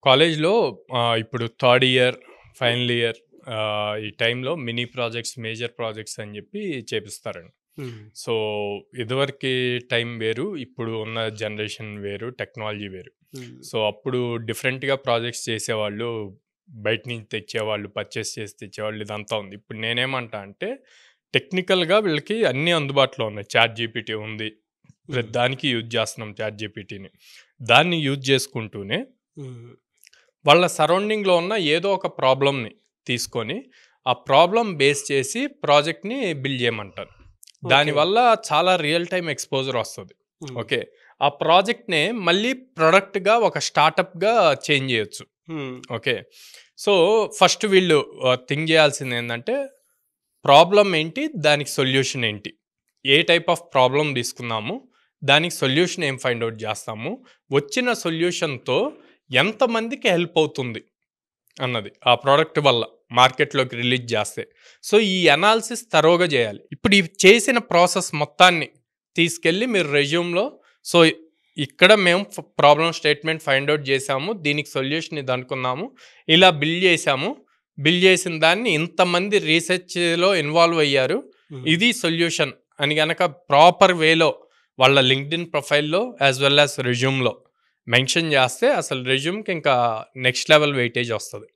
కాలేజ్‌లో ఇప్పుడు third year, final year ఈ టైంలో మినీ ప్రాజెక్ట్స్, మేజర్ ప్రాజెక్ట్స్ అని చెప్పి చేపిస్తారండి. హ్మ్. సో, ఇదివరకి టైం వేరు, ఇప్పుడు ఉన్న జనరేషన్ వేరు, టెక్నాలజీ వేరు. హ్మ్. సో, అప్పుడు డిఫరెంట్‌గా ప్రాజెక్ట్స్ చేసేవాళ్ళు, బయట నుంచి తెచ్చేవాళ్ళు, పర్చేస్ చేసి తెచ్చేవాళ్ళు ఇదంతా ఉంది. ఇప్పుడు నేనేమంటా అంటే, టెక్నికల్‌గా వీళ్ళకి అన్నీ అందుబాటులో ఉన్నాయి. చాట్ జీపీటీ ఉంది. ప్రతి హ్మ్. దానికి యూజ్ చేస్తున్నాం చాట్ జీపీటీని. దాన్ని యూజ్ చేసుకుంటూనే హ్మ్. వాళ్ళ సరౌండింగ్‌లో ఉన్న ఏదో ఒక ప్రాబ్లమ్‌ని తీసుకొని, ఆ ప్రాబ్లమ్ బేస్ చేసి ప్రాజెక్ట్‌ని బిల్డ్ చేయమంటారు. ఓకే. దానివల్ల చాలా రియల్ టైమ్ ఎక్స్‌పోజర్ వస్తది. హ్మ్. ఓకే. ఆ ప్రాజెక్ట్‌నే మళ్ళీ ప్రొడక్ట్‌గా ఒక స్టార్టప్‌గా చేంజ్ చేయొచ్చు. హ్మ్. ఓకే. సో, ఫస్ట్ వీళ్ళు థింక్ చేయాల్సిందేందంటే, ప్రాబ్లమ్ ఏంటి? దానికి సొల్యూషన్ ఏంటి? ఏ టైప్ ఆఫ్ ప్రాబ్లమ్ తీసుకున్నాము? దానికి సొల్యూషన్ ఏం ఫైండ్ ఔట్ చేస్తాము? వచ్చిన సొల్యూషన్‌తో ఎంతమందికి హెల్ప్ అవుతుంది అన్నది. ఆ ప్రొడక్ట్ వల్ల మార్కెట్‌లోకి రిలీజ్ చేస్తే. సో, ఈ అనాలిసిస్ థరోగా చేయాలి. ఇప్పుడు ఈ చేసిన ప్రాసెస్ మొత్తాన్ని తీసుకెళ్ళి మీరు రెజ్యూమ్‌లో సో, ఇక్కడ మేము ప్రాబ్లమ్ స్టేట్మెంట్ ఫైండ్ ఔట్ చేసాము. దీనికి సొల్యూషన్ ఇది అనుకున్నాము. ఇలా బిల్డ్ చేసాము. బిల్డ్ చేసిన దాన్ని ఇంతమంది రీసెర్చ్‌లో ఇన్వాల్వ్ అయ్యారు. హ్మ్. ఇది సొల్యూషన్ అని గనక ప్రాపర్ వేలో వాళ్ళ లింక్డ్ఇన్ ప్రొఫైల్‌లో యాస్ వెల్ యాస్ రెజ్యూమ్‌లో మెన్షన్ చేస్తే అసలు రెజ్యూమ్‌కి ఇంకా నెక్స్ట్ లెవెల్ వెయిటేజ్ వస్తది.